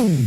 Clock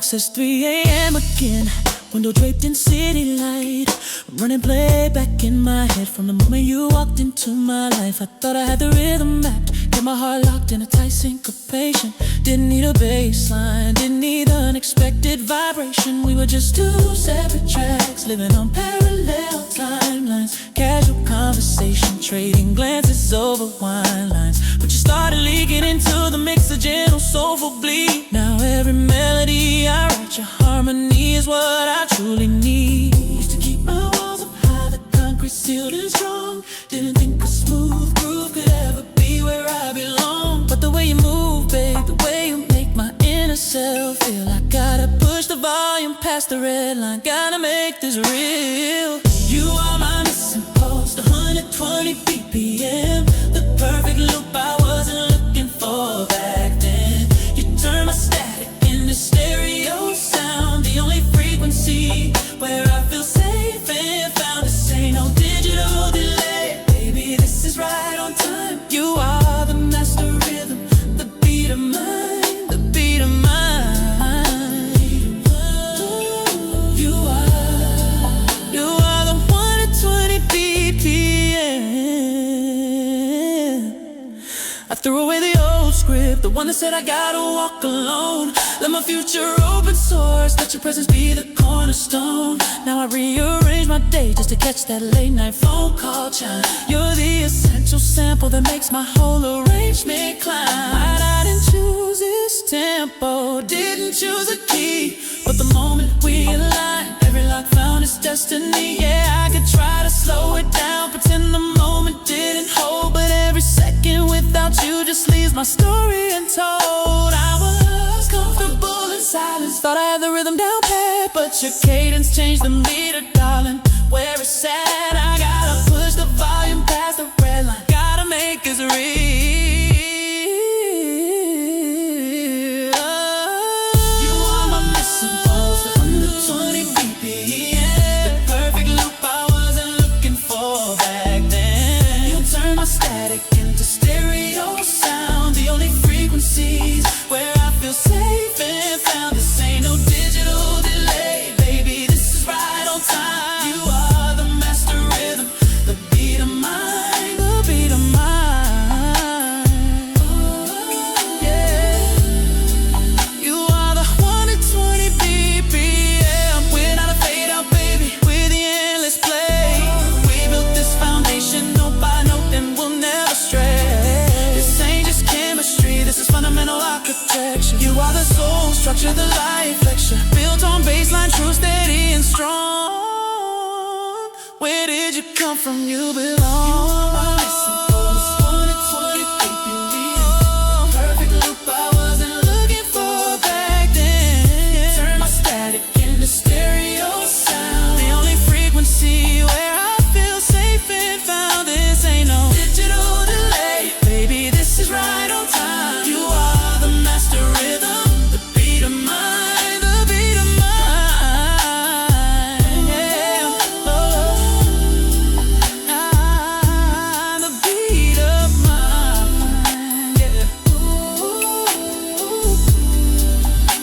says 3 a.m. again. Window draped in city light. Running playback in my head from the moment you walked into my life. I thought I had the rhythm mapped. Get my heart locked in a tight syncopation. Didn't need a bass line. Didn't need unexpected vibration. We were just two separate tracks living on parallel timelines. Casual conversation, trading glances over wine lines. But you started leaking into the mix of gentle soulful bleed. Now every melody I write, your harmony is what I truly need. Used to keep my walls up high, the concrete sealed and strong. Didn't think a smooth groove could ever be where I belong. But the way you move, babe, the way you make my inner self feel. I gotta push the volume past the red line. Gotta make this real. You are my missing post, 120 BPM. The perfect loop I wasn't looking for back then. You turn my static into stereo sound. The only frequency where I feel safe and found. This ain't no digital delay. Baby, this is right on time. You are the master rhythm, the beat of mine, the beat of mine. You are the 120 BPM. I threw away the old script, the one that said I gotta walk alone. Let my future open source, let your presence be the cornerstone. Now I rearrange my day just to catch that late night phone call chime. You're the essential sample that makes my whole arrangement climb. I didn't choose this tempo, didn't choose a key, but the moment we align, every lock found its destiny. Yeah, I could try to slow it down, pretend the moment didn't hold, but every second without you just leaves my story untold. I was comfortable in silence, thought I had the rhythm down pat, but your cadence changed the meter, darling. Where it's at, I gotta push the volume past the red line. Gotta make this real. You are my missing pulse, 120 BPM. The perfect loop I wasn't looking for back then. You turn my static into stereo sound. The only frequencies where I feel safe and found. This ain't no digital delay. Baby, this is right on time. You are the master rhythm, the beat of mine, the beat of mine. Yeah. You are the 120 BPM. We're not a fade out, baby. We're the endless play. We built this foundation note by note and we'll never stray. This ain't just chemistry, this is fundamental architecture. You are the soul, structure, the life lecture. Built on baseline, true, steady and strong. Where did you come from? You belong. You are my missing pulse, 120 BPM. Perfect loop I wasn't looking for back then. Turn my static into stereo sound. The only frequency where I feel safe and found. This ain't no digital delay. Baby, this is right on time. You are the master rhythm, the beat of mine, the beat of mine. Yeah. The beat of mine. Yeah. Ooh.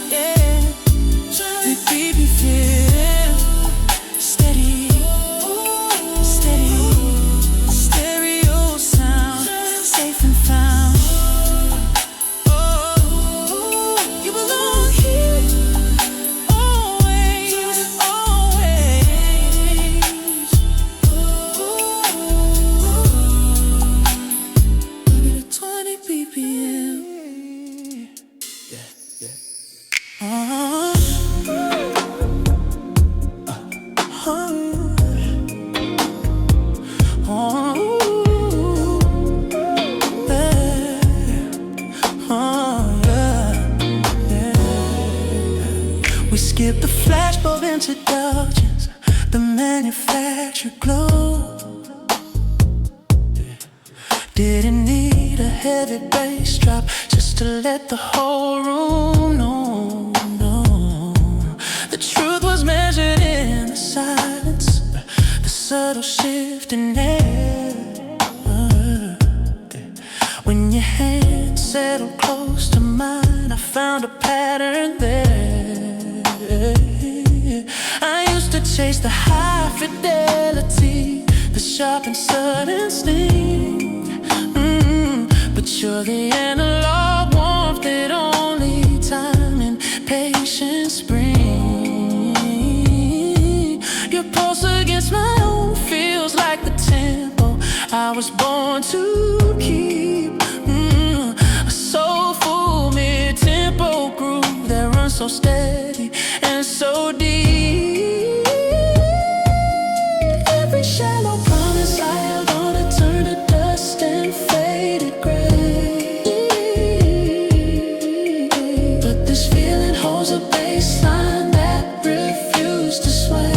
Yeah. The beat me feel steady, steady, stereo sound, safe and found. You belong here, always, always. 20 BPM. Yeah, yeah. We skip the flashbulb introductions, the manufactured glow. Didn't need a heavy bass drop just to let the whole room know. The truth was measured in the silence, the subtle shift in air. When your hand settled close to mine, I found a pattern there. I used to chase the high fidelity, the sharp and sudden sting. But you're the analog warmth that only time and patience bring. Your pulse against my own feels like the tempo I was born to keep. A soulful mid-tempo groove that runs so steady and so deep. Every shallow promise I held on to turned to dust and faded gray. But this feeling holds a baseline that refused to sway.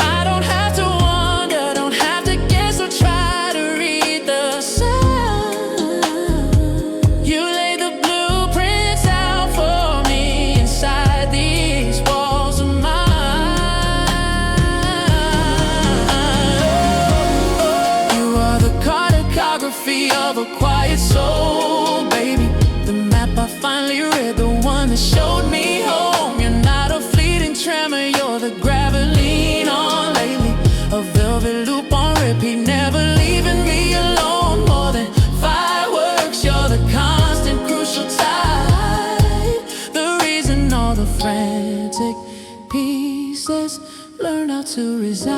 I don't have to wonder, don't have to guess or try to read the sign. You lay the blueprints out for me inside these walls of mine. You are the cartography of a quiet soul, baby. The map I finally read, the one that showed me home. You're not a fleeting tremor, you're the gravity lean on lately. A velvet loop on repeat, never leaving me alone. More than fireworks, you're the constant crucial tide. The reason all the frantic pieces learn how to reside.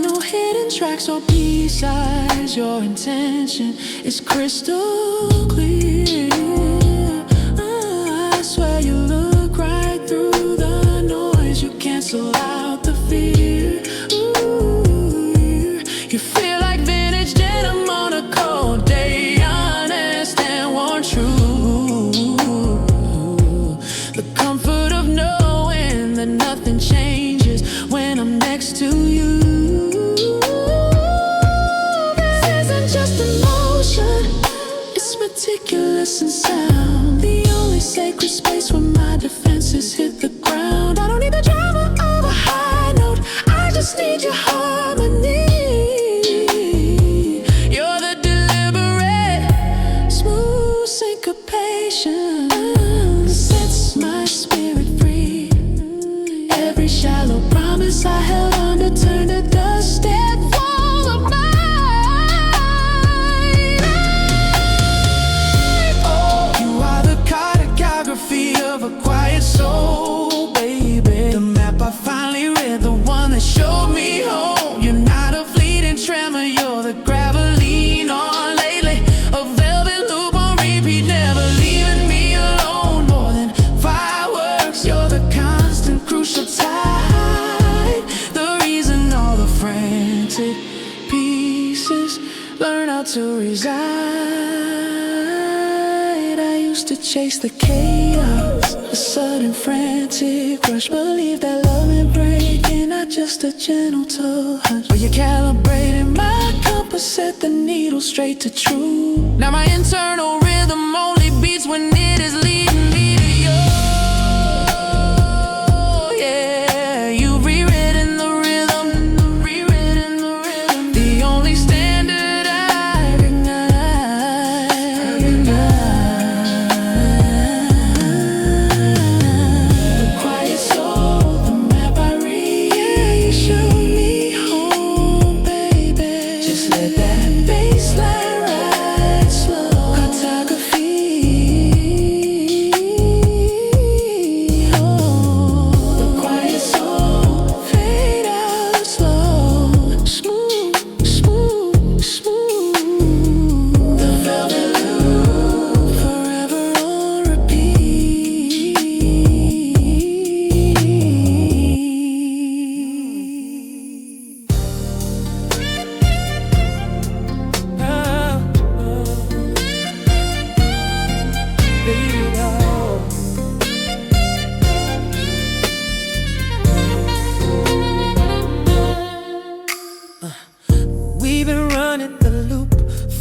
No hidden tracks or B-sides, your intention is crystal clear. I swear you look right through the noise, you cancel out the fear. Ooh, you feel like vintage denim on a cold day, honest and worn true. The comfort of knowing that nothing changes when I'm next to you. This isn't just emotion, it's meticulous and sound. The only sacred space where my defenses hit the ground. I don't need the drama of a high note, I just need your harmony. You're the deliberate, smooth syncopation sets my spirit free. Every shallow promise I held on to turned to dust and fall of mine. Oh, you are the cartography of a quiet soul, baby. The map I finally read, the one that showed me home. You're not a fleeting tremor, you're the gravity on lately. A velvet loop on repeat, never leaving me alone. More than fireworks, you're the constant crucial tide. The reason all the frantic pieces learn how to reside. I used to chase the chaos, the sudden frantic rush. Believe that love and breaking, not just a gentle touch. But you calibrated my compass, set the needle straight to true. Now my internal rhythm only beats when it is leading me to you. Yeah, you've rewritten the rhythm, the only standard I recognize. The quiet soul, the map I read. Yeah, you showed me home, baby. Just let that baseline ride slow. Cartography.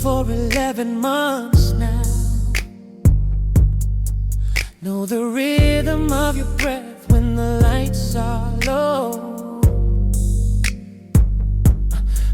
for 11 months now. Know the rhythm of your breath when the lights are low.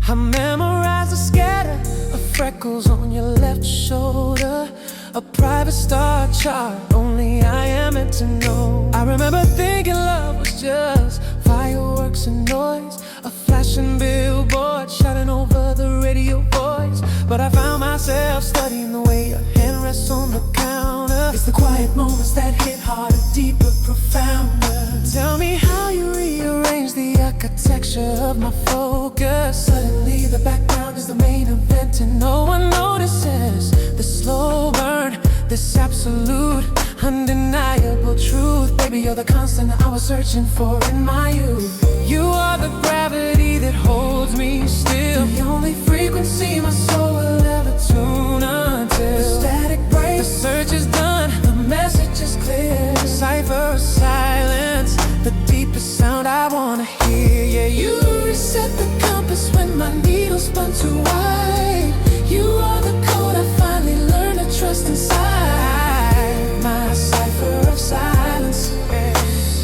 I memorize the scatter of freckles on your left shoulder, a private star chart only I am meant to know. I remember thinking love was just fireworks and noise, a flashing billboard shouting over the radio voice. But I found myself studying the way your hand rests on the counter. It's the quiet moments that hit harder, deeper, profounder. Tell me how you rearrange the architecture of my focus. Suddenly the background is the main event and no one notices the slow burn, this absolute, undeniable truth. Baby, you're the constant I was searching for in my youth. You are the gravity that holds me still, the only frequency my soul will ever tune until the static breaks, the search is done, the message is clear. The cipher of silence, the deepest sound I wanna hear. Yeah, you reset the compass when my needle spun too wide. You are the code I finally learned to trust inside. My cipher of silence,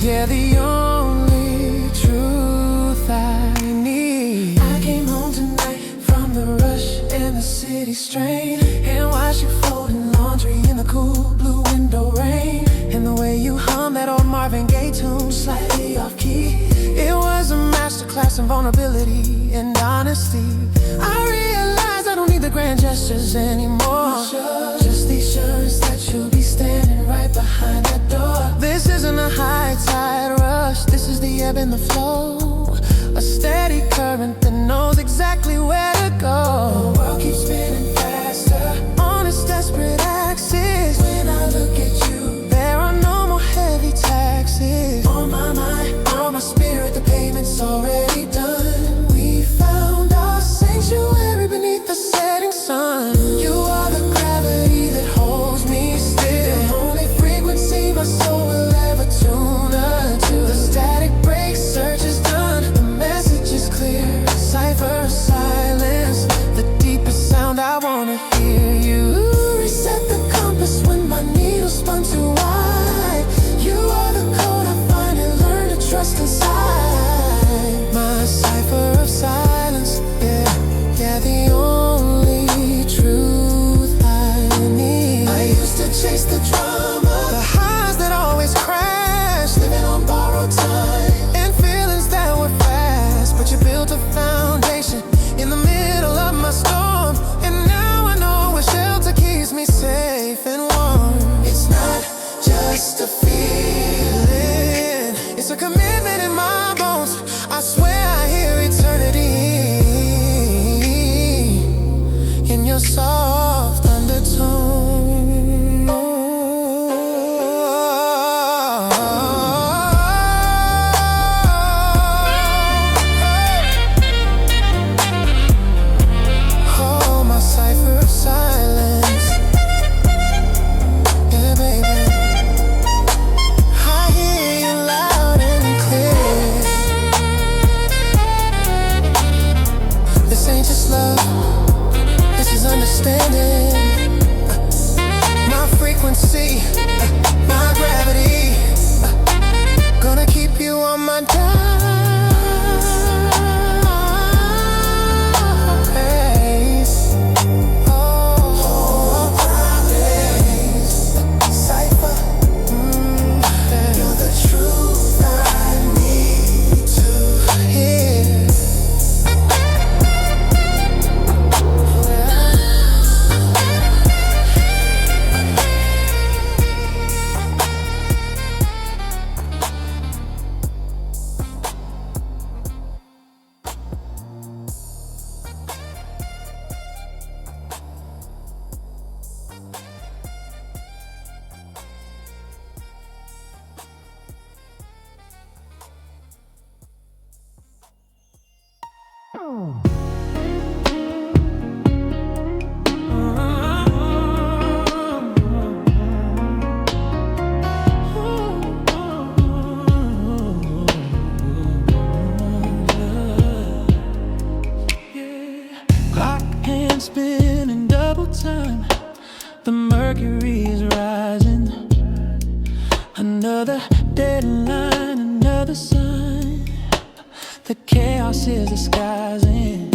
yeah, the only truth I need. I came home tonight from the rush and the city strain, and watched you folding laundry in the cool blue window rain. And the way you hum that old Marvin Gaye tune slightly off key, it was a masterclass in vulnerability and honesty. I realized I don't need the grand gestures anymore, just the assurance that you'll be standing right behind that door. This isn't a high tide rush, this is the ebb and the flow, a steady current that knows exactly where to go. The world keeps spinning faster on its desperate axis. When I look at you, there are no more heavy taxes on my mind, on my spirit. The payment's already done. We found our sanctuary beneath the setting sun. You are the gravity that holds me still, the only frequency my soul will ever tune unto. The static breaks, search is done, the message is clear. Cipher of silence, the deepest sound I wanna hear. You reset the compass when my needle spun too wide. You are the code I finally learned to trust inside. My cipher of silence, yeah, yeah, the only truth I need. I used to chase the drama, the highs that always crash, living on borrowed time, and feelings that were fast. But you built a foundation in the middle of my storm, and now I know where shelter keeps me safe and warm. It's not just a feeling, it's a commitment in my bones. I swear I hear eternity in your soft undertone. Oh, my cipher of silence, yeah, baby, I hear you loud and clear. This ain't just love, this is understanding. My frequency, my gravity, gonna keep you on my days. Oh, promise, cipher, you're the truth I need to hear. spinning. double time. The mercury is rising. Another deadline, another sign. The chaos is disguising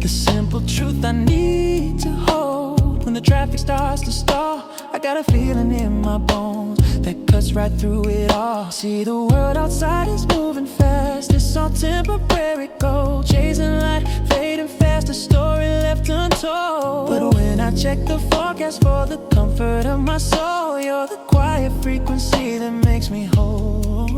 the simple truth I need to hold. When the traffic starts to stall, I got a feeling in my bones that cuts right through it all. See, the world outside is moving fast. It's all temporary gold, chasing light, fading fast. A story left untold. But when I check the forecast for the comfort of my soul, you're the quiet frequency that makes me whole.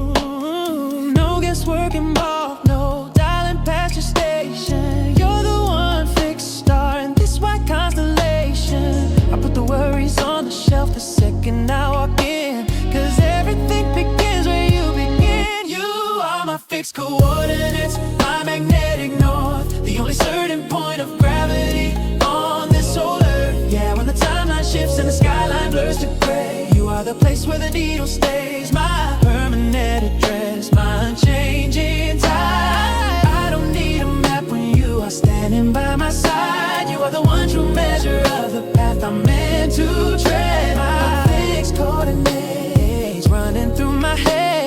No guesswork involved, no dialing past your station. You're the one fixed star in this white constellation. I put the worries on the shelf the second I walk in, 'cause everything begins where you begin. You are my fixed coordinates, my magnetic north, the only certain point of gravity on this whole earth. Yeah, when the timeline shifts and the skyline blurs to gray, you are the place where the needle stays, my permanent address, my unchanging tide. I don't need a map when you are standing by my side. You are the one true measure of the path I'm meant to tread. My fixed coordinates running through my head.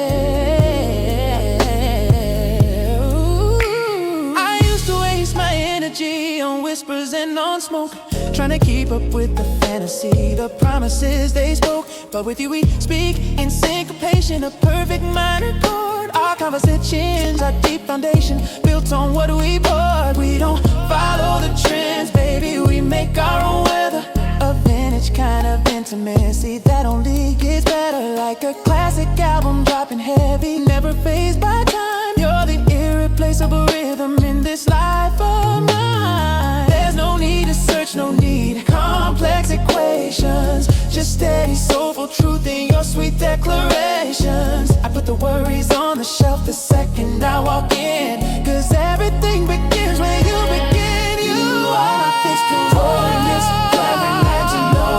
Ooh. I used to waste my energy on whispers and on smoke, trying to keep up with the fantasy, the promises they spoke. But with you we speak in syncopation, a perfect minor chord. Our conversations are deep foundation, built on what we poured. We don't follow the trends, baby, we make our own weather. A vintage kind of intimacy that only gets better, like a classic album dropping heavy, never phased by time. You're the irreplaceable rhythm in this life of mine. There's no need to search, no need complex equations, just steady soulful truth in your sweet declarations. I put the worries on the shelf the second I walk in, 'cause everything begins when you begin. You are my fixed coordinates, driving like to know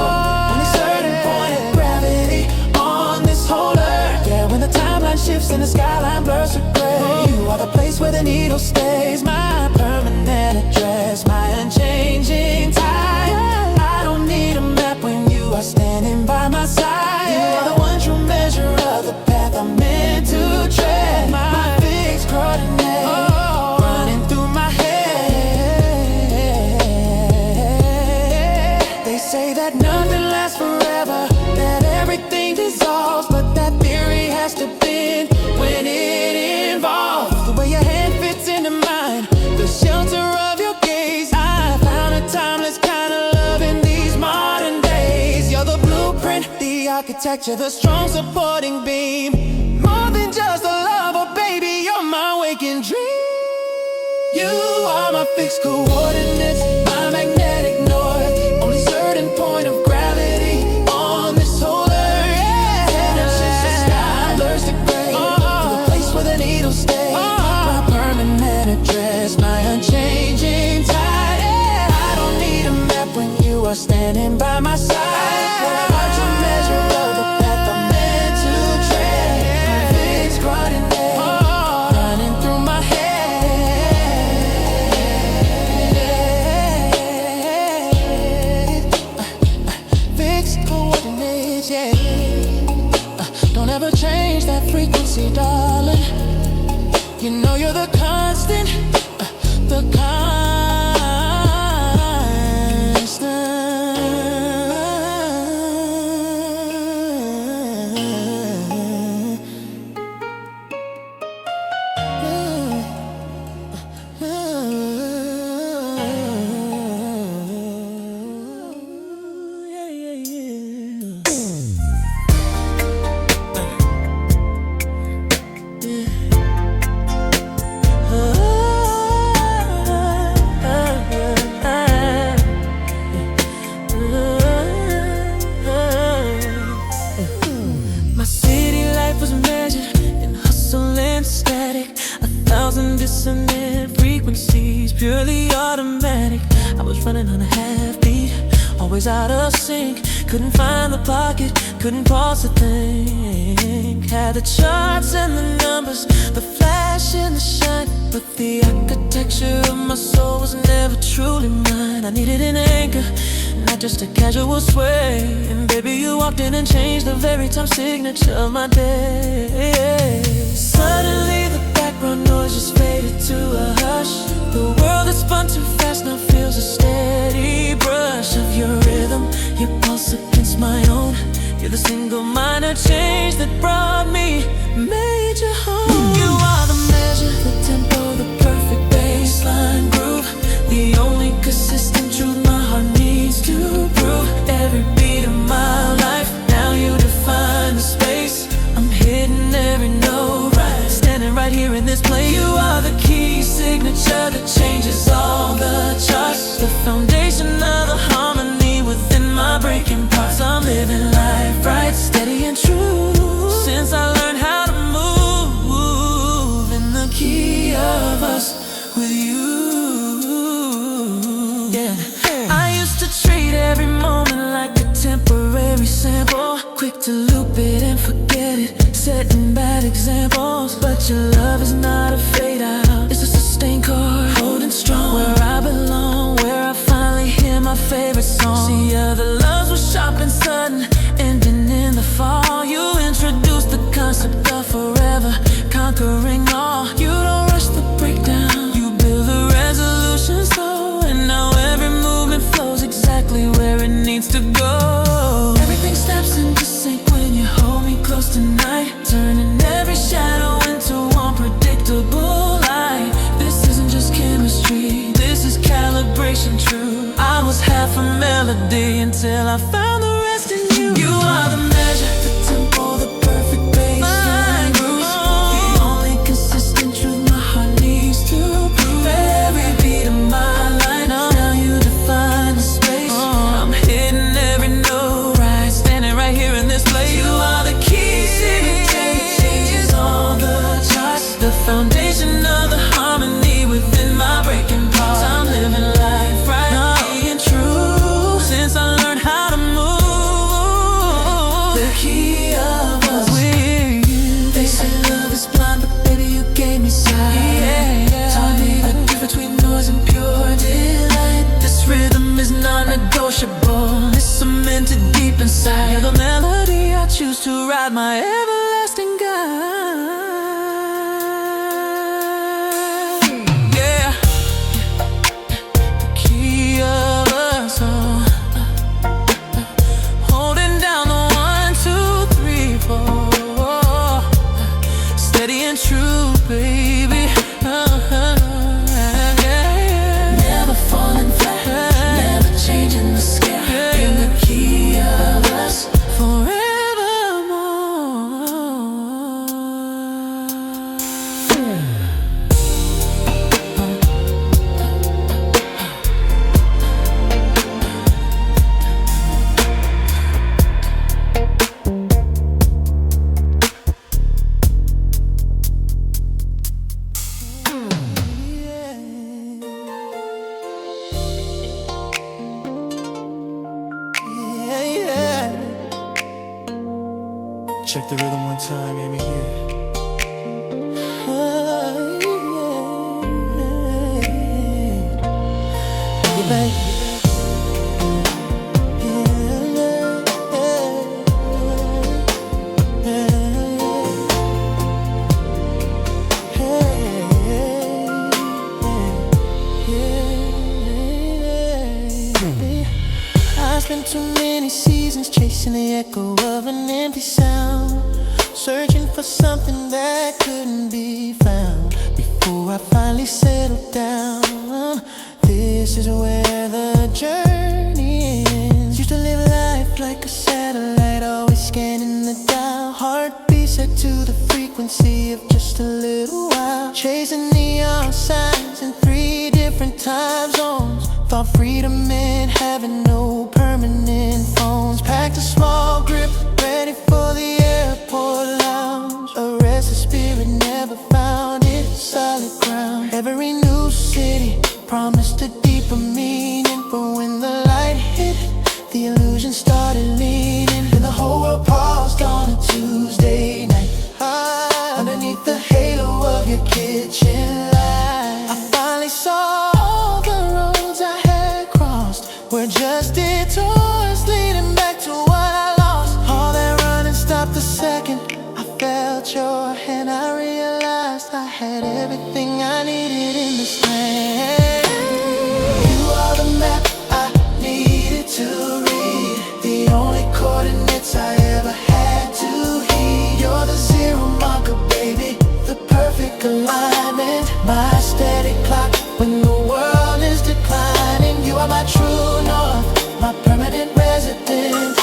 only certain point of gravity on this whole earth. Yeah, when the timeline shifts and the skyline blurs to gray, you are the place where the needle stays, my permanent address, my unchanging tide. I don't need a map when you are standing by my side. You are the one true measure of the path I'm meant to tread. My fixed coordinates running through my head. They say that nothing lasts forever, that everything dissolves, but that theory has to bend when it involves the way your hand fits into mine, the shelter of your gaze. I found a timeless kind of love in these modern days. You're the blueprint, the architecture, the strong supporting beam. More than just a lover, baby, you're my waking dream. You are my fixed coordinates, my magnetic north, only certain point of gravity on this whole earth. Yeah, the sky blurs to gray, to the place where the needle stays, my permanent address, my unchanging tide. Yeah, I don't need a map when you are standing by my side. Watch a measure of the path I'm meant to tread. My fixed coordinates running through my head. Fixed coordinates, yeah. Don't ever change that frequency, darling. You know you're the constant, the constant. Dissonant frequencies, purely automatic. I was running on a half beat, always out of sync. Couldn't find the pocket, couldn't pause the thing. Had the charts and the numbers, the flash and the shine, but the architecture of my soul was never truly mine. I needed an anchor, just a casual sway. And baby, you walked in and changed the very time signature of my day. Suddenly the background noise just faded to a hush. The world that spun too fast now feels a steady brush of your rhythm, your pulse against my own. You're the single minor change that brought me major home. You are the measure, the tempo, the perfect baseline groove, the only consistent truth my heart needs to prove. Every beat of my life, now you define the space. I'm hitting every note right, standing right here in this place. You are the key signature that changes all the charts, the foundation of the harmony within my breaking parts. I'm living life right, steady and true, since I learned how to move in the key of us with you. Yeah, I used to treat every moment like a temporary sample, quick to loop it and forget it, setting bad examples. But your love is not a fade out, it's a sustained chord, holding strong where I belong, where I finally hear my favorite song. See, other loves were sharp and sudden, ending in the fall. You introduced the concept of forever, conquering all. You don't rush the breakdown, you build the resolution slow, and now every movement flows exactly where it needs to go. Everything steps into sync when you hold me close tonight, turning every shadow into unpredictable light. This isn't just chemistry, this is calibration true. I was half a melody until I found the rest in you. You are the measure, the tempo, the perfect baseline groove, the only consistent truth my heart needs to prove. Every beat of my life, now you define the space. I'm hitting every note right, standing right here in this place. You are the key signature that changes all the charts, the foundation of the harmony within my breaking parts. I'm living life right, being true, since I learned how to move the key of us with you. They say love is blind, but baby you gave me sight. Taught me the difference between noise and pure delight. This rhythm is non-negotiable, it's cemented deep inside. You're the melody I choose to ride, my everlasting guide. Yeah, the key of us all, holding down the 1, 2, 3, 4, steady and true, baby. Never falling flat, never changing the scale. In the key of us forevermore. Check the rhythm one time, baby. Yeah, baby. I spent too many seasons chasing the echo of an empty sound, searching for something that couldn't be found. Before I finally settled down, this is where the journey ends. Used to live life like a satellite, always scanning the dial. Heartbeat set to the frequency of just a little while, chasing neon signs in 3 different time zones. Thought freedom meant having no permanent phones. Packed a small grip, ready for the airport lounge. A restless spirit never found its solid ground. Every new city promised a deeper meaning, but when the light hit, the illusion started leaning. And the whole world paused on a Tuesday night, underneath the halo of your kitchen light. I finally saw all the roads I had crossed were just in detours leading back to what I lost. All that running stopped a second. I felt your hand, I realized I had everything I needed in this land. You are the map I needed to read, the only coordinates I ever had to heed. You're the zero marker, baby, the perfect alignment, my steady clock when the world is declining. You are my true north, my permanent resident,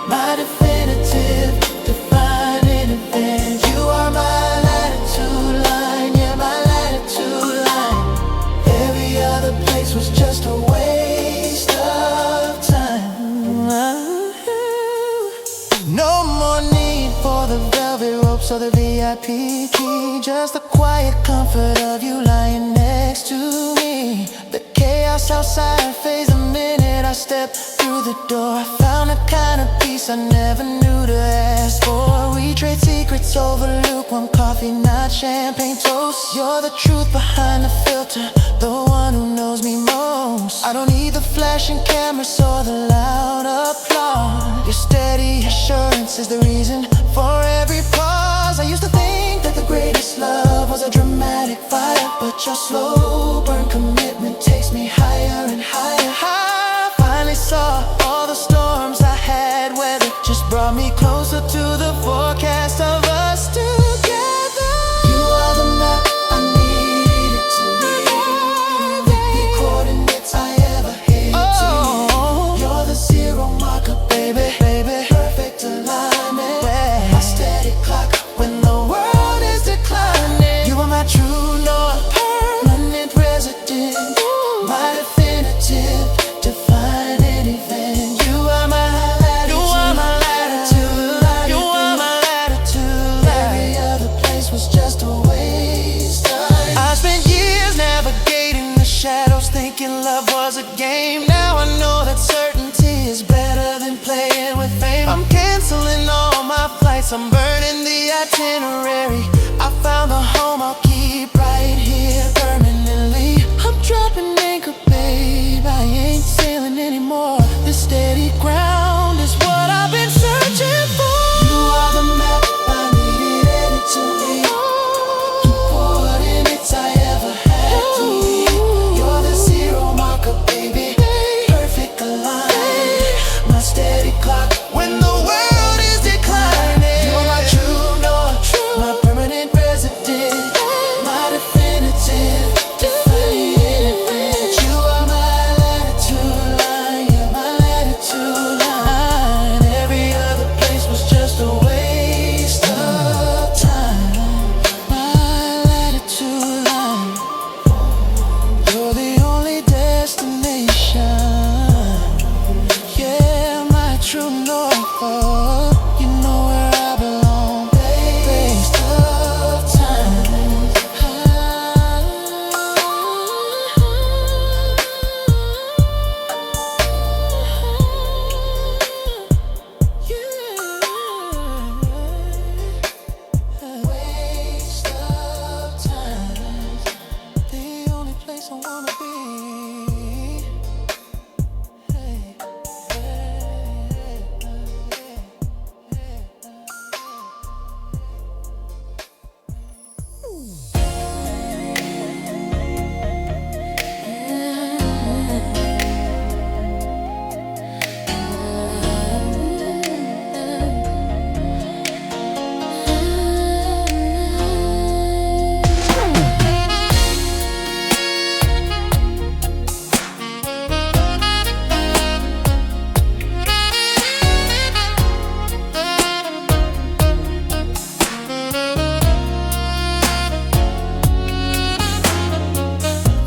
my definitive, defining event. You are my latitude line, yeah, my latitude line. Every other place was just a waste of time. No more need for the velvet ropes or the VIP key, just the quiet comfort of you lying next to me. The chaos outside fades the minute I step through the door. I found a kind of peace I never knew to ask for. We trade secrets over lukewarm coffee, not champagne toast. You're the truth behind the filter, the one who knows me most. I don't need the flashing cameras or the loud applause. Your steady assurance is the reason for every pause. I used to think that the greatest love was a dramatic fire, but your slow burn commitment takes me higher and higher. I finally saw all the storms I had weathered just brought me closer to the forecast of us together. You are the map I needed to read, the coordinates I ever had to heed. You're the zero marker, baby, perfect alignment, my steady clock when the world is declining. You are my true north, permanent resident, my definitive, defining event. You are my latitude line. You are my latitude line. Every other place was just a waste of time. I spent years navigating the shadows, thinking love was a game. Now I know that certainty is better than playing with fame. I'm canceling all my flights, I'm burning the itinerary. I found a home I'll keep right here permanently. I'm dropping anchor, babe, I ain't sailing anymore. This steady ground is what I've been searching for. You are the map I needed to read, the coordinates I ever had to heed. You're the zero marker, baby, perfect alignment, my steady clock when the world is declining. You're my true north, my permanent resident, my definitive, defining event. You are my latitude line, yeah, my latitude line. Every other place was just a waste of time. My latitude line, you're the only destination, yeah, my true north. You know where I belong, waste of time. Waste of time, the only place I wanna be.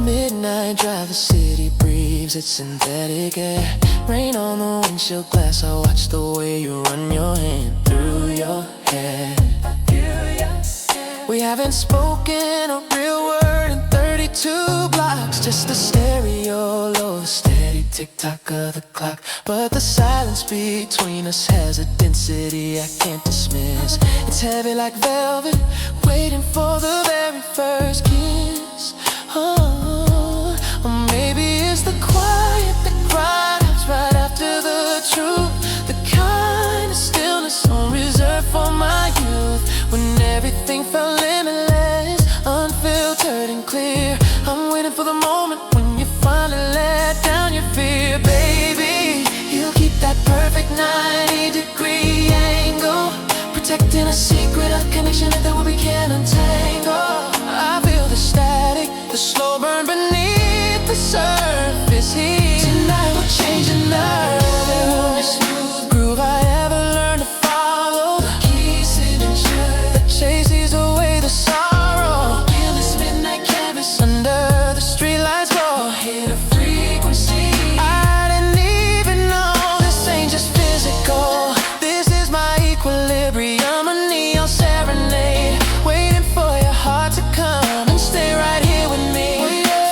Midnight drive, the city breathes, it's synthetic air. Rain on the windshield glass, I watch the way you run your hand through your hair. We haven't spoken a real word in 32 blocks, just a stereo low, steady tick-tock of the clock. But the silence between us has a density I can't dismiss. It's heavy like velvet, waiting for the very first kiss. Oh, or maybe it's the quiet that cries right after the surface heat. Tonight we're changing love. The only smooth groove I ever learned to follow. The key signature that chases away the sorrow. Feel this midnight canvas under the streetlights glow. Hit a frequency I didn't even know. This ain't just physical. This is my equilibrium, a neon serenade, waiting for your heart to come and stay right here with me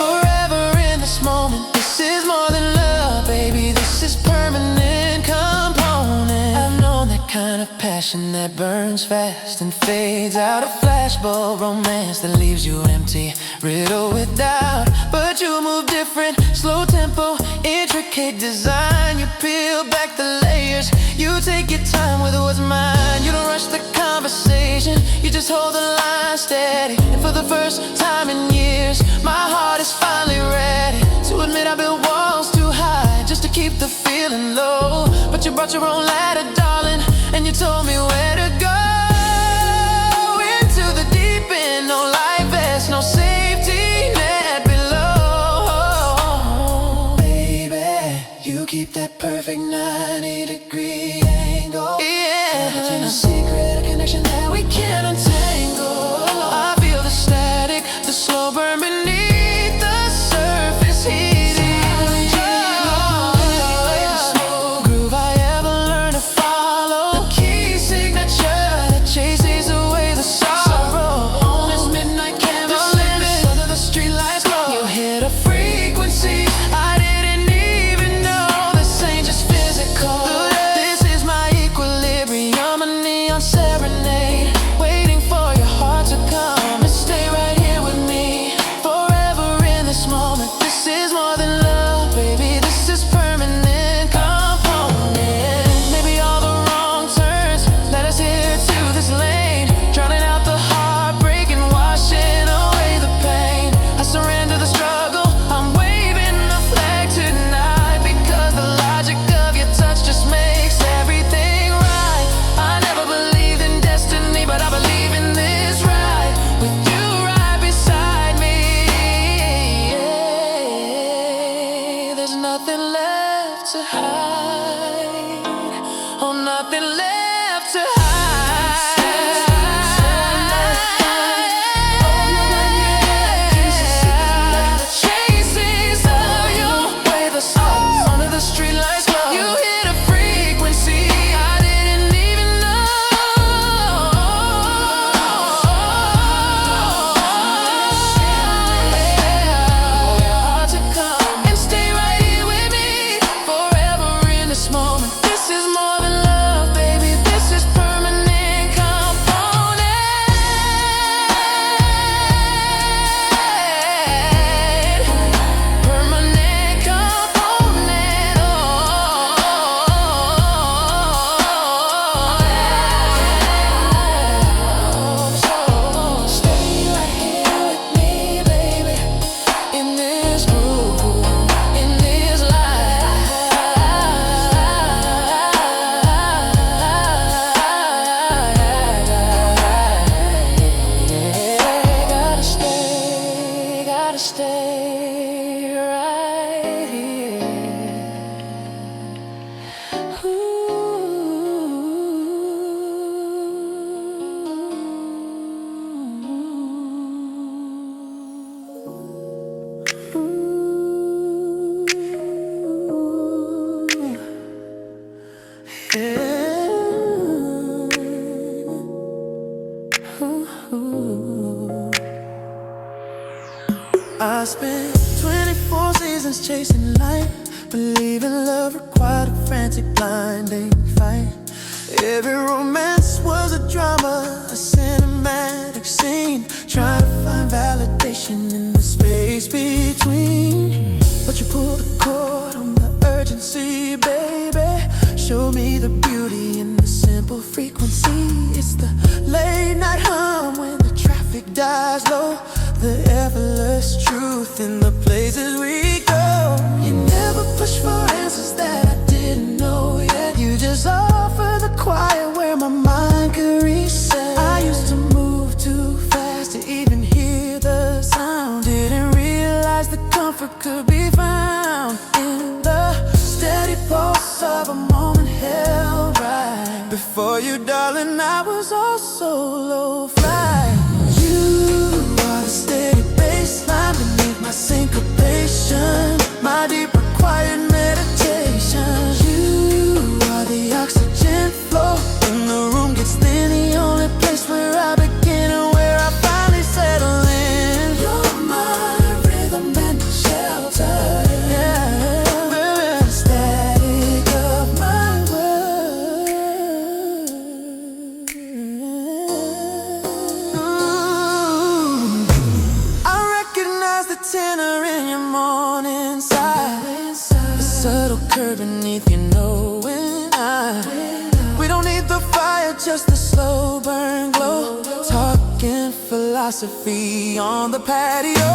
forever in this moment. This is more than love, baby. This is permanent component. I've known that kind of passion that burns fast and fades out, a flashbulb romance that leaves you empty, riddled with doubt. But you move different, slow tempo, intricate design. You peel back the layers, you take your time with what's mine. You don't rush the conversation, you just hold the line steady. And for the first time in years, my heart is finally ready to admit I built walls too high just to keep the feeling low. But you brought your own ladder, darling, and you told me where to go. Into the deep end, no life vest, no safety net below. Baby, you keep that perfect 90-degree angle. Yeah, between a secret, a connection that we can't untangle. I feel the static, the slow burn beneath the surface heat. Groove I ever learned to follow. The key signature that chases away the sorrow. On this midnight canvas, under the streetlights glow. You hit a frequency I didn't even know. This ain't just physical. This is my equilibrium, a neon serenade, waiting for your heart to come and stay right here with me forever in this moment. This is more than love, baby. This is permanent component. Maybe all the wrong turns led us here to this lane, drowning out the heartbreak and washing away the pain. I surrender the struggle, I'm waving the flag tonight, because the logic of your touch just makes everything right. I never believed in destiny, but I believe in this ride with you right beside me. There's nothing left to hide, oh nothing left to hide. The chases of you, way the stars under the streetlights glow. You hit a frequency I didn't even know. Your heart to come and stay right here with me forever in this moment. This is more than love, baby. This is permanent component. Permanent component. So stay right here with me, baby, in this groove, in this life. Gotta stay right here. I spent 24 seasons chasing light, believing love required a frantic, blinding fight. Every romance was a drama, a cinematic scene, trying to find validation in the space between. But you pulled the cord on the urgency, baby. Show me the beauty in the simple frequency. It's the late night hum when the traffic dies low, the effortless truth in the places we go. You never push for answers that I didn't know yet. You just offer the quiet where my mind could reset. I used to move too fast to even hear the sound. Didn't realize the comfort could be found of a moment held right before you, darling. I was all solo fly. You are the steady baseline beneath my syncopation, my deep required meditation. You are the oxygen flow when the room gets thin, the only place where I begin and where I finally settle in. You're my rhythm and shelter, yeah, the static of my world. I recognize the tenor in your morning side, the subtle curve beneath your knowing eye. We don't need the fire, just the slow burn glow. Talking philosophy on the patio.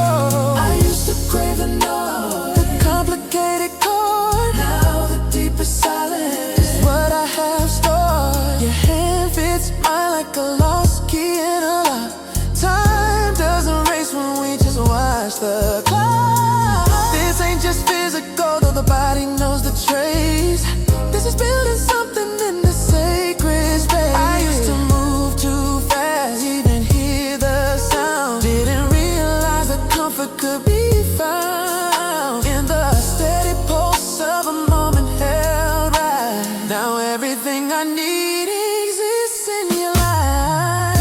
I used to crave the noise, the complicated chord. Now the deepest silence is what I have stored. Your hand fits mine like a lost key in a lock. Time doesn't race when we just watch the clock. This ain't just physical, though the body knows the trace. This is building something in the sacred space. I used to move too fast, even hear the sound. Didn't realize that comfort could be found in the steady pulse of a moment held right. Now everything I need exists in your life.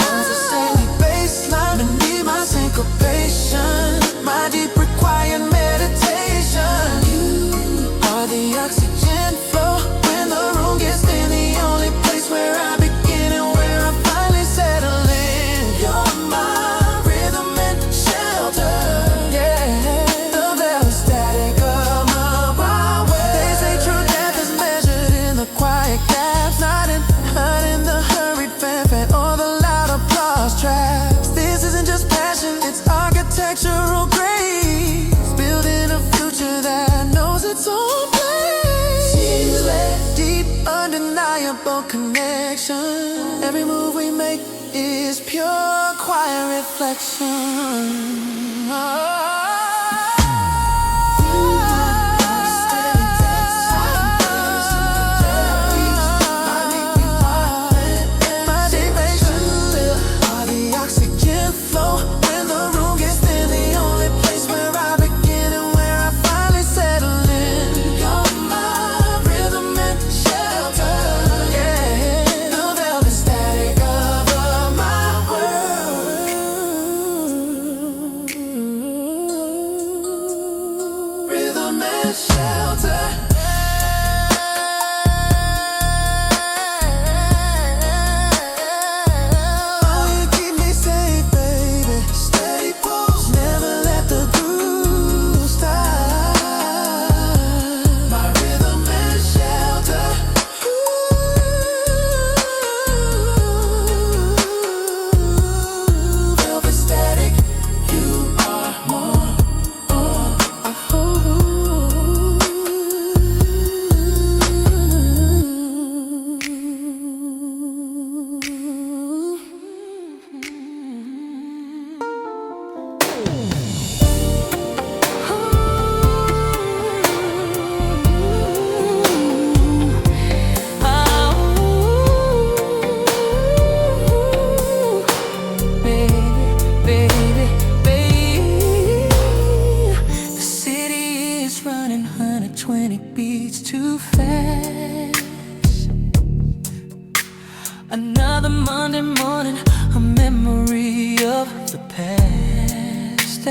There's a steady baseline beneath my syncopation, my deep required meditation. You are the oxygen flow when the room gets thin, the only place where I begin and where I finally settle in. You're my rhythm and shelter, yeah, the very static of my wild world. They say true death is measured in the quiet gaps, not in the hurried fanfare or the loud applause tracks. This isn't just passion, it's architectural grace, building a future that knows its own place. Deep, undeniable connection. Every move we make is pure, quiet reflection. Are the oxygen flow when the room gets thin, the only place where I begin and where I finally settle in. You're my rhythm and shelter, yeah, the velvet static of my world. Rhythm and shelter. Oh, you keep me safe, baby. Steady pulse, never let the groove stop. My rhythm and shelter. Ooh, velvet static, you are more. Baby, the city is running 120 beats too fast. Another Monday morning, a memory of the past.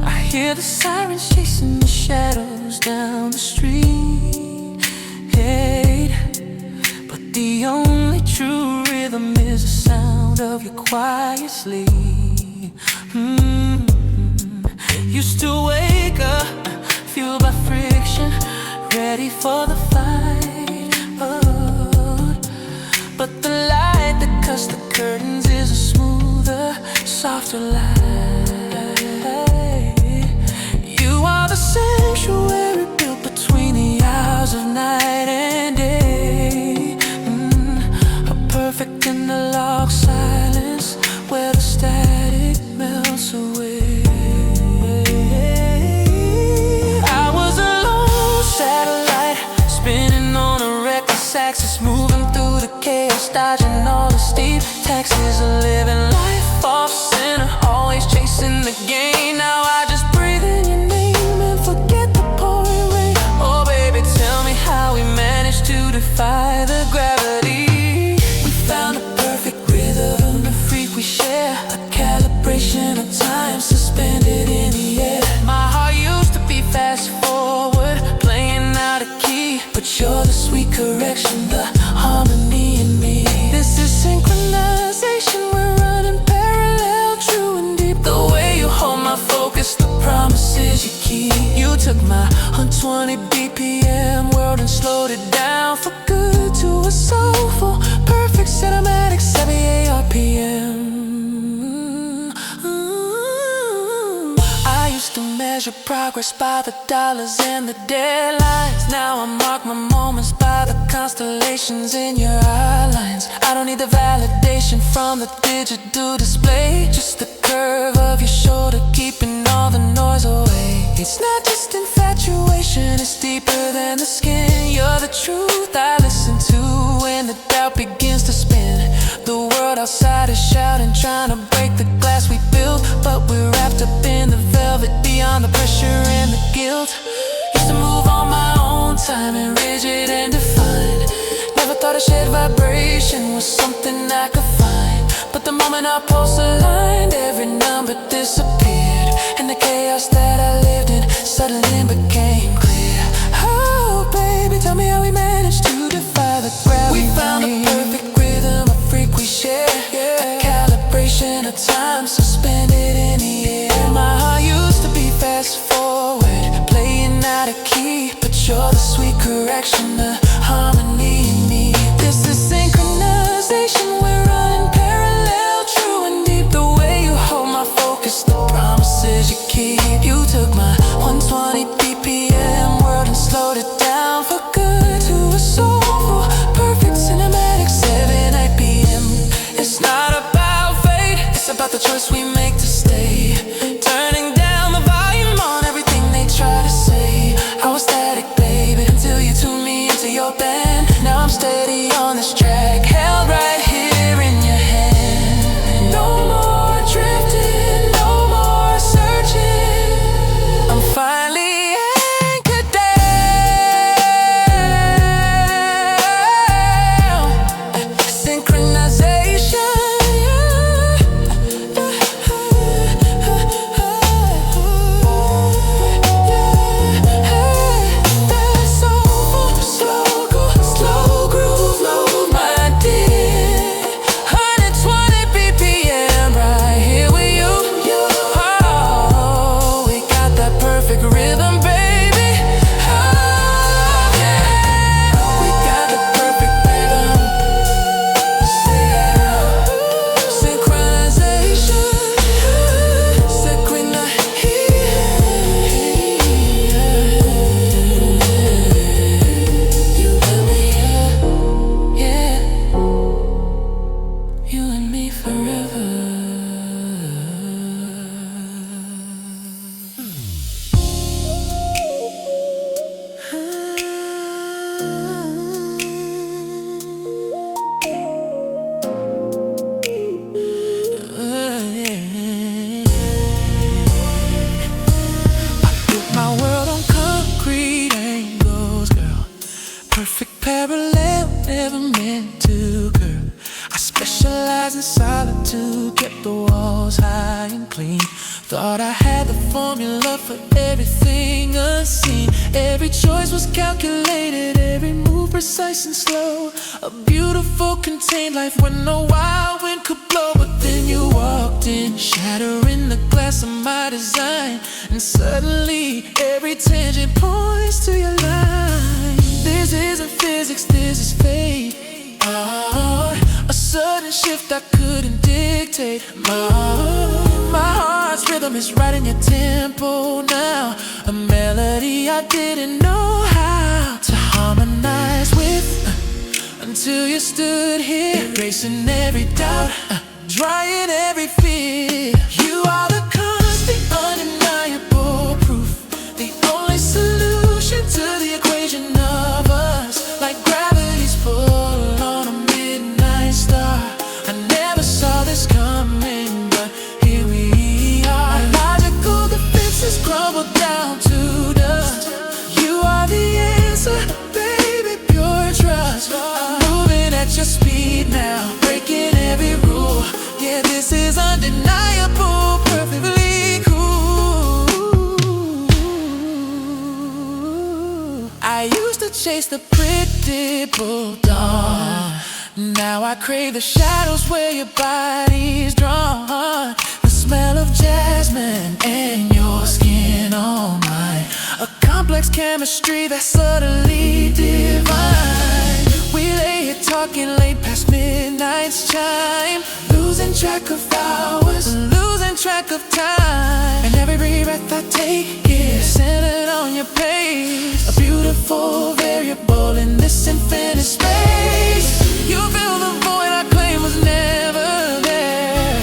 I hear the sirens chasing the shadows down the street. Hey, but the only true rhythm is the sound of your quiet sleep. Used to wake up, fueled by friction, ready for the fight. But the light that cuts the curtains is a smoother, softer light. You are the sanctuary built between the hours of night and day. A perfect interlock silence where the static melts away. I was dodging all the steep taxes of living life off center, always chasing the gain. Now I just breathe in your name and forget the pouring rain. Oh baby, tell me how we managed to defy the gravity. We found a perfect rhythm, the freak we share, a calibration of time suspended in the air. My heart used to be fast forward, playing out of key, but you're the sweet correction, the harmony in me. This is synchronization, we're running parallel, true and deep. The way you hold my focus, the promises you keep. You took my 120 BPM world and slowed it down for good to a soulful, perfect cinematic 78 RPM. I used to measure progress by the dollars and the deadlines. Now I mark my moments by the constellations in your eyelines. I don't need the validation from the digital display, just the curve of your shoulder keeping all the noise away. It's not just infatuation, it's deeper than the skin. You're the truth I listen to when the doubt begins to spin. The world outside is shouting, trying to break the glass we built, but we're wrapped up in the velvet beyond the pressure and the guilt. Used to move on my own time and rigid and defined. Never thought a shared vibration was something I could find, but the moment our pulse aligned, every number disappeared, and the chaos that I lived in suddenly became clear. Oh baby, tell me how we managed to defy the gravity. We found a perfect rhythm, a freak we share, a calibration of time suspended in the air. My heart used to be fast forward, playing out of key, but you're the sweet correction, the harmony in me. This is synchronization, we're running parallel, true and deep. The way you hold my focus, the promises you keep. You took my 120 BPM world and slowed it down for good to a soulful, perfect cinematic 7 IPM. It's not about fate, it's about the choice we make to stay. Turning down the volume on everything they try to say. I was static, baby, until you tuned me into your band. Now I'm steady on this track, held right here in your hand. No more drifting, no more searching. I'm finally anchored down. Synchronization. That soulful, slow groove, move my dear. 120 BPM right here with you. Oh, we got that perfect rhythm, baby. Oh, yeah. We got the perfect rhythm. Synchronization. You and me, yeah. You and me forever. Built my world on concrete angles, girl. Perfect parallel, never meant to curve. I specialize in solitude, kept the walls high and clean. Thought I had the formula for everything unseen. Every choice was calculated, every move precise and slow. A beautiful contained life where no wild wind could blow. But then you walked in, shattering the glass of my design, and suddenly every tangent points to your line. This isn't physics, this is fate. A sudden shift I couldn't dictate. My heart's rhythm is right in your tempo now. A melody I didn't know how to harmonize with, until you stood here, erasing every doubt, drying every fear. You are the constant, undeniable proof, the only solution to the equation of us. Like gravity's pull on a midnight star. chase the predictable dawn. Now I crave the shadows where your body's drawn. The smell of jasmine and your skin on mine. A complex chemistry that's subtly divine. We lay here talking late past midnight's chime. Losing track of hours, losing track of time. And every breath I take is centered on your pace. A beautiful variable in this infinite space. You fill the void I claim was never there.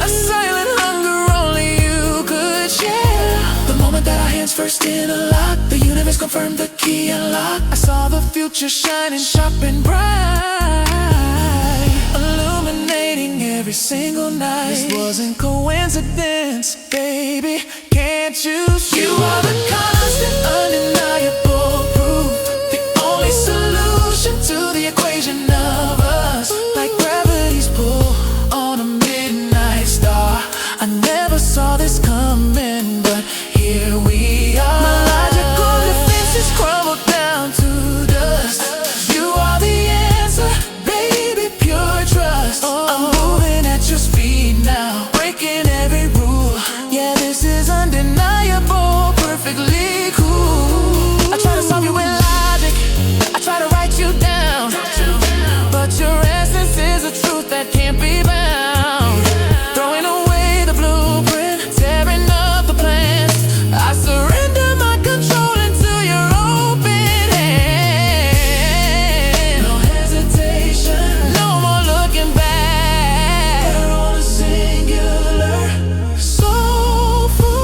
A silent hunger only you could share. The moment that our hands first interlocked, the universe confirmed the key unlocked. I saw the future shining sharp and bright, illuminating every single night. This wasn't coincidence, baby. Can't you see? You are the constant, undeniable proof. The only solution to the equation of us. Like gravity's pull on a midnight star. I never saw this coming, but here we are. My logical defenses crumbled down to dust. You are the answer, baby, pure trust. I'm moving at your speed now, breaking every rule. Yeah, this is undeniable, perfectly cool. I try to solve you with logic, I try to write you down, but your essence is a truth that can't be bound. Throwing away the blueprint, tearing up the plans. I surrender my control into your open hand. No hesitation, no more looking back. We're on a singular, soulful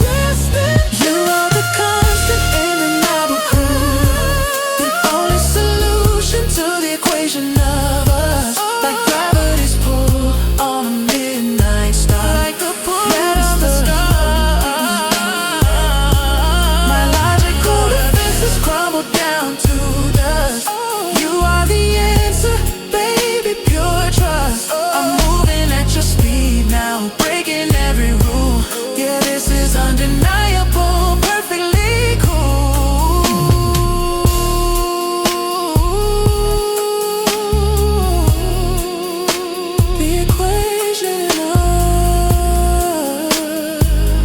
destiny. You are the constant, undeniable proof. The only solution to the equation of us. Like gravity's pull on a midnight star. Like the pull of the star. My logical defenses crumble down to dust. You are the answer, baby, pure trust. I'm moving at your speed now, breaking every rule. Yeah, this is undeniable, perfectly cool. The equation in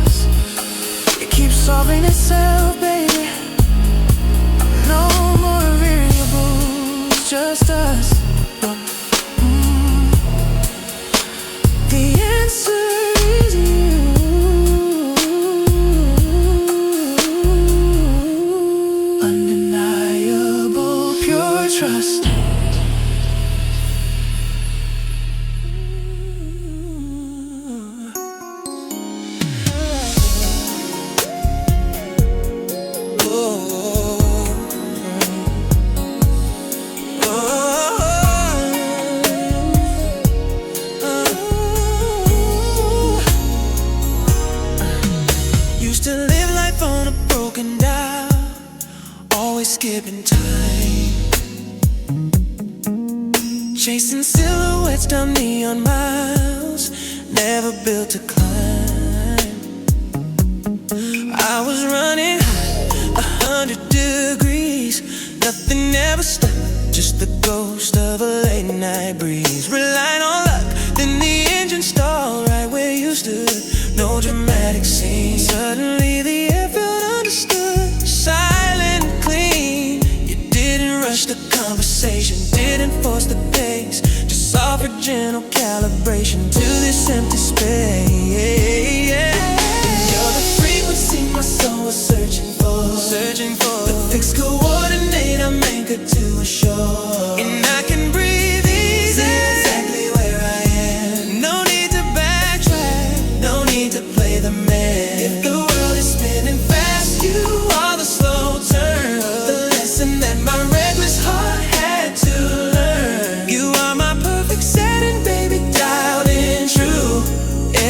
us, it keeps solving itself, baby. No more variables, just us. The answer is you. Undeniable, pure trust. Used to live life on a broken dial, always skipping time, chasing silhouettes down neon miles, never built to climb. I was running high, 100 degrees, nothing ever stopped, just the ghost of a late night breeze. Relying on luck, then the engine stalled right where you stood. No dramatic scene. Suddenly the air felt understood, silent, clean. You didn't rush the conversation, didn't force the pace, just offered gentle calibration to this empty space. You're the frequency my soul was searching for. The fixed coordinate I'm anchored to a shore, and I can breathe easy. Exactly where I am. No need to backtrack, no need to play the man. If the world is spinning fast, you are the slow turn. The lesson that my reckless heart had to learn. You are my perfect setting, baby, dialed in true.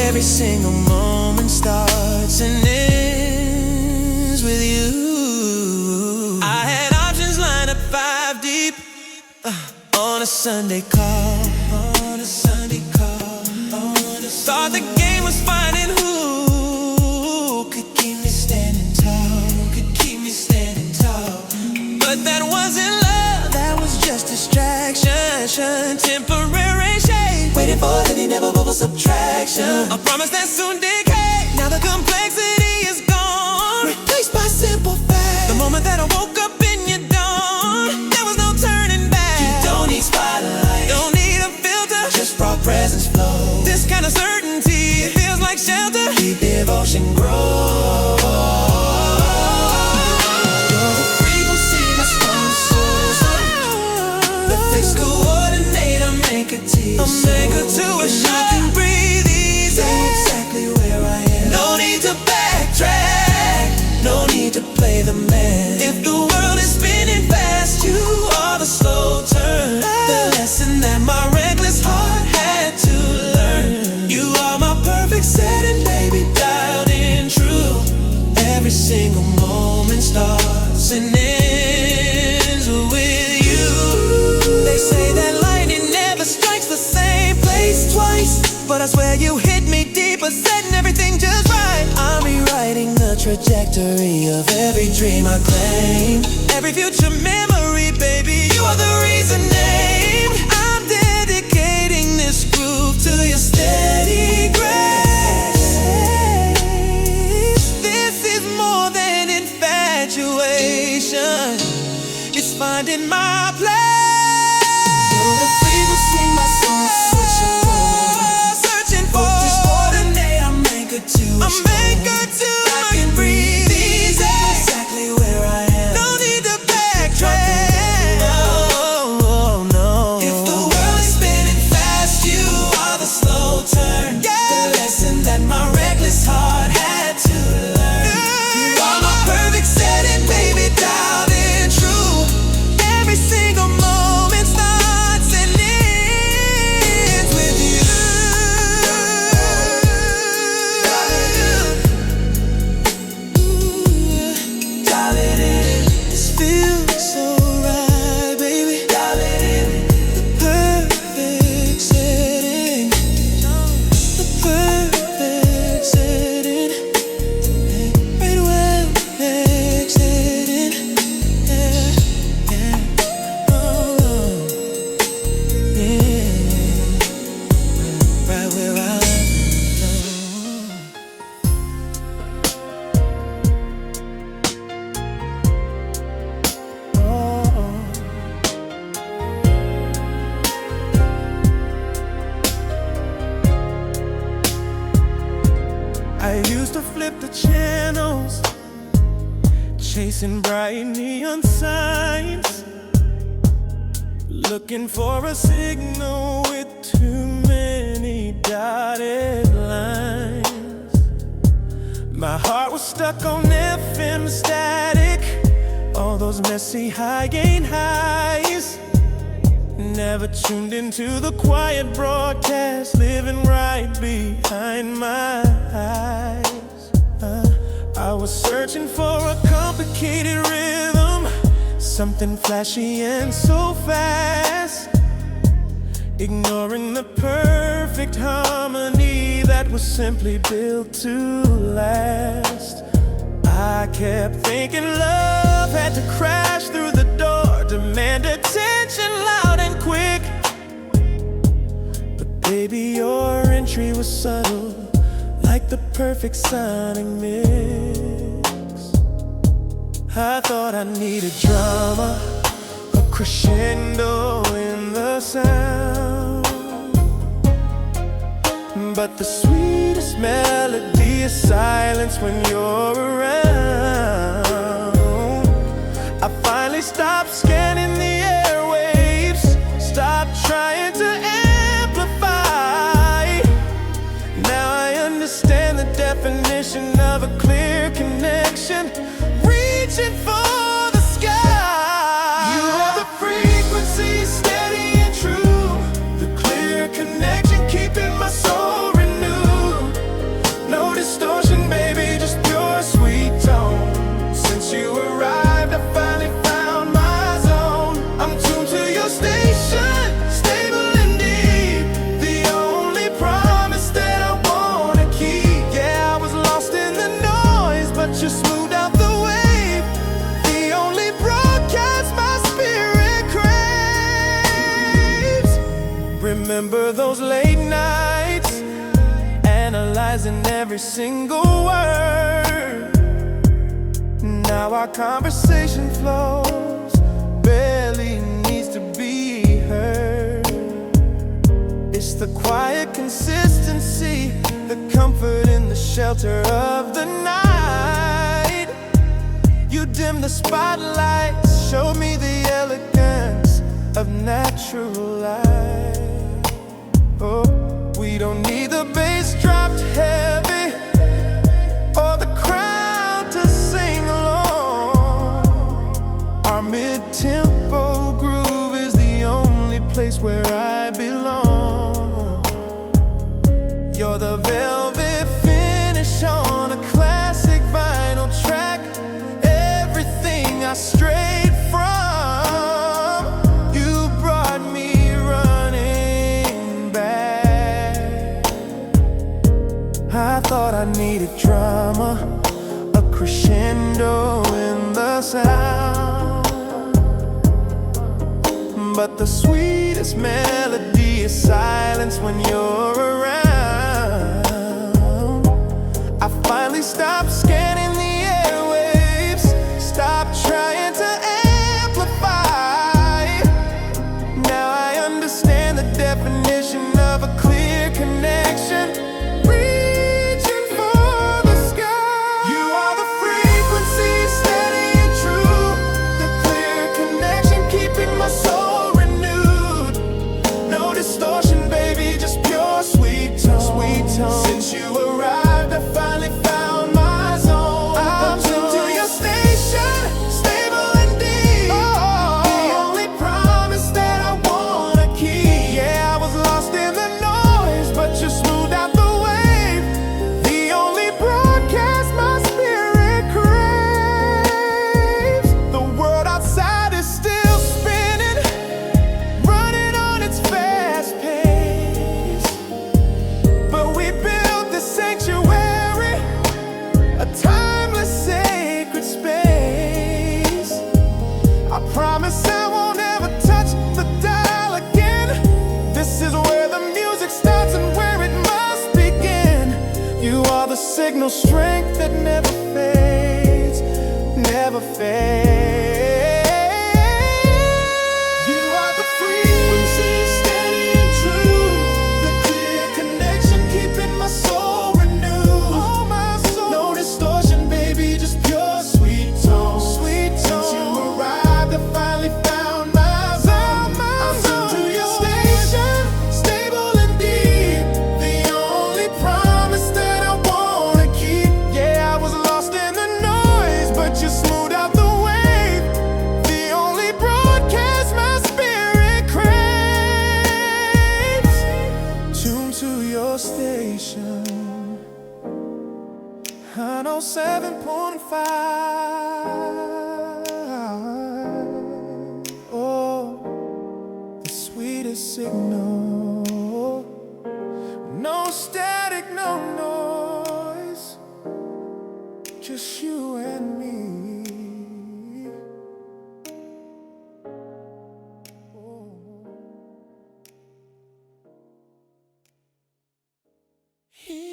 Every single moment starts and ends with you. I had options lined up 5 deep, on a Sunday call. Thought the game was finding who could keep me standing tall, But promise that soon decay. Now the complexity is gone, replaced by simple facts. The moment that I woke up in your dawn, there was no turning back. You don't need spotlight, don't need a filter, just raw presence flow. This kind of certainty, it feels like shelter. Keep devotion grow. Your frequency, my strong source. The fixed coordinate, I make it to you. I make it to a shot and breathe easy. Exactly where I am. No need to backtrack, no need to play the man. If the world is spinning fast, you are the slow turn. The lesson that my reckless heart had to learn. You are my perfect setting, baby, dialed in true. Every single moment starts and ends with you. They say that lightning never strikes the same place twice, but I swear you hit me deeper, setting everything just right. I'm rewriting the trajectory of every dream I claim. Every future memory, baby, you are the reason named. I'm dedicating this groove to your steady grace. This is more than infatuation, it's finding my place. The frequency, my soul searching for. This coordinate, I make it to. I make it to. I can breathe easy. Exactly where I am. No need to backtrack. Oh no. If the world is spinning fast, you are the slow turn. The lesson that my reckless heart had to learn. You are my perfect setting, baby, dialed in true. Every single moment starts and ends with you. Dial it in. This feels so right, baby. Dial it in. The perfect setting. The perfect setting. Right where next setting. Yeah, yeah. Oh, yeah. Right where I belong. I used to flip the channels, chasing bright neon signs, looking for a signal with too many dotted lines. My heart was stuck on FM static, all those messy high gain highs. Never tuned into the quiet broadcast, living right behind my eyes. I was searching for a complicated rhythm, something flashy and so fast, ignoring the perfect harmony that was simply built to last. I kept thinking love had to crash through the door, demand attention loud and quick. But baby, your entry was subtle, like the perfect sonic mix. I thought I needed drama, a crescendo in the sound, but the sweetest melody is silence when you're around. I finally stopped scanning the airwaves, stopped trying to amplify. Now I understand the definition of a clear connection, reaching for the sky. You are the frequency, steady and true, the clear connection keeping my soul renewed. No distortion, baby, just pure sweet tone. Since you arrived, I finally found my zone. I'm tuned to your station, stable and deep, the only promise that I wanna keep. Yeah, I was lost in the noise, but you smoothed out the wave, the only broadcast my spirit craves. Remember those late nights, analyzing lies in every single word. Now our conversation flows, barely needs to be heard. It's the quiet consistency, the comfort in the shelter of the night. You dim the spotlights, show me the elegance of natural light. Oh, we don't need the bass dropped heavy or the crowd to sing along. Our mid-tempo groove is the only place where I belong. You're the velvet finish on a classic vinyl track. Everything I strayed from, you brought me running back. I thought I needed drama, a crescendo in the sound, but the sweetest melody is silence when you're around. I finally stopped scanning the airwaves, stopped trying to amplify. Now I understand the definition of a clear connection, reaching for the sky. You are the frequency, steady and true, the clear connection keeping my soul renewed. No distortion, baby, just pure sweet tone. Sweet tone. Since you arrived, I finally found my zone. I'm tuned to your station, stable and deep. The only promise that I wanna keep. Yeah, I was lost in the noise, but you smoothed out the wave. The only broadcast my spirit craves. The world outside is still spinning, running on its fast pace, but we built this sanctuary, a timeless sacred space. I promise I won't ever touch the dial again. This is where the music starts and where it must begin. You are the signal strength that never fades, never fades. You are the frequency, steady and true, the clear connection keeping my soul renewed. Oh, my soul. No distortion, baby, just pure sweet tone. Sweet tone. Since you arrived, I finally found my zone. I'm tuned to your station, stable and deep. The only promise that I wanna keep. Yeah, I was lost in the noise, but you smoothed out the wave. The only broadcast my spirit craves. Tuned to your station, 107.5. Oh, the sweetest signal. No static, no noise, just you and me. Oh. Yeah.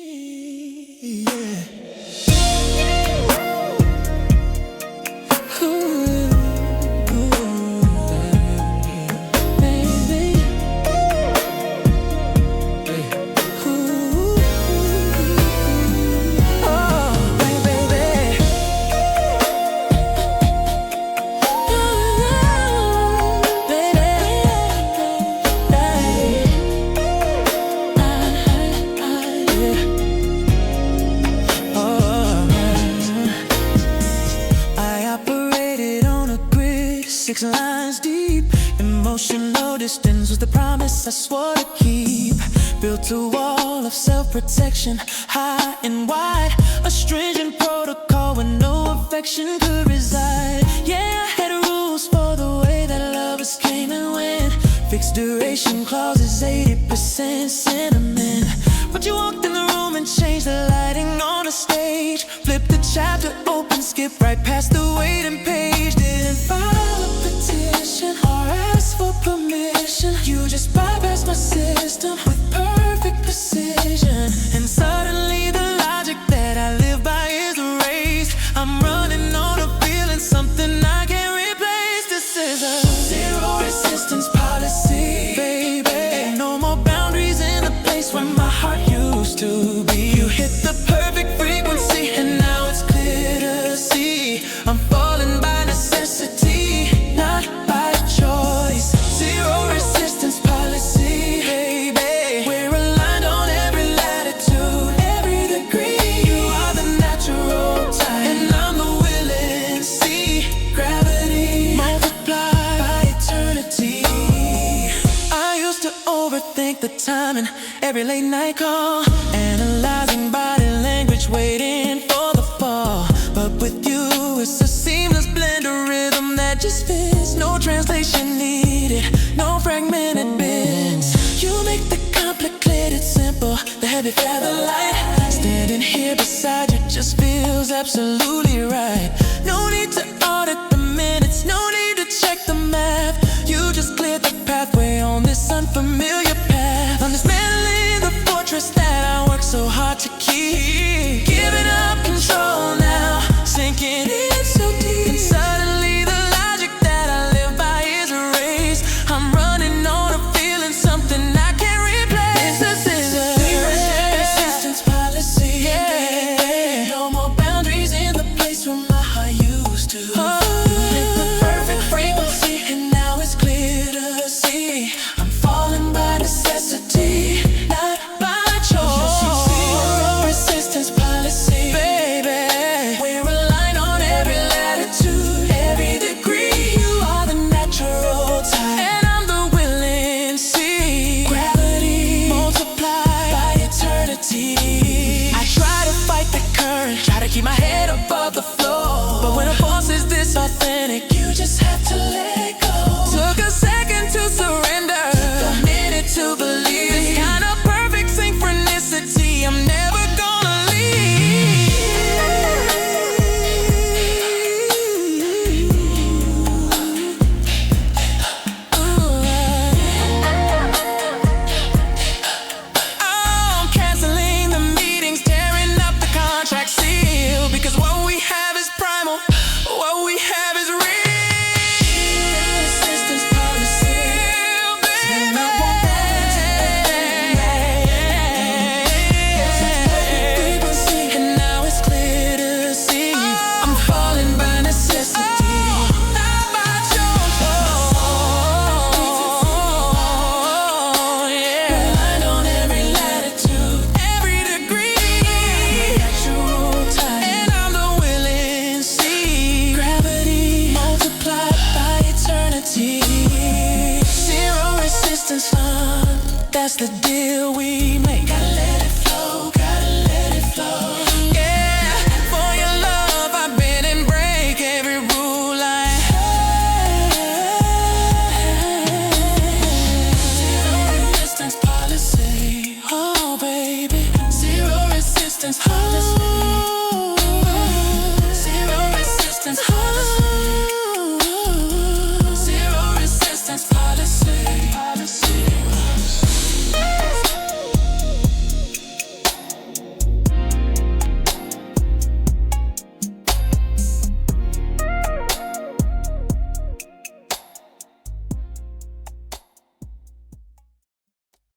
Six lines deep, emotional distance was the promise I swore to keep. Built a wall of self-protection, high and wide, a stringent protocol where no affection could reside. Yeah, I had rules for the way that lovers came and went. Fixed duration clauses, 80% sentiment. But you walked in the room and changed the lighting on the stage. Flipped the chapter open, skip right past the waiting page. Didn't file a petition or ask for permission. You just bypassed my system with perfect precision. And suddenly I'm running on a feeling, something I can't replace. This is a zero resistance policy, baby. Ain't no more boundaries in the place where my heart used to be. You hit the perfect frequency, and now it's clear to see. I'm falling by necessity, not by choice. Zero resistance policy, baby. We're aligned on every latitude, every degree. You are the natural time, and I'm the willing sea. Gravity multiplied by eternity. I used to overthink the timing, every late night call, analyzing body language, waiting for the fall. But with you, it's a seamless blend of rhythm that just fits. No translation needed, no fragmented bits. You make the complicated simple, the heavy feather light. Standing here beside you just feels absolutely right. No need to audit the minutes, no need to check the math. You just cleared the pathway on this unfamiliar path. I'm dismantling the fortress that I worked so hard to keep. Giving up control now, sinking in so deep. And suddenly the logic that I live by is erased. I'm running on a feeling, something I can't replace. This is a resistance policy, yeah. No more boundaries in the place where my heart used to. Hit the perfect frequency, and now it's clear to see. I'm falling by necessity, not by choice. Zero resistance policy, baby. We're aligned on every latitude, every degree. You are the natural time, and I'm the willing sea. Gravity multiplied by eternity. I try to fight the current, try to keep my head above the flow. But when a force is this authentic, you just have to let go. Took a second to surrender, a minute to believe. This kind of perfect synchronicity, I'm never gonna leave. I'm canceling the meetings, tearing up the contract seal. Because what we have is primal, what we have is real. Resistance policy, baby. And I want that. And now it's clear to see. I'm falling by necessity, not by choice. Yeah. Aligned on every latitude, every degree. Natural time, and I'm the willing sea. Gravity multiplied by eternity. Zero resistance, that's the deal we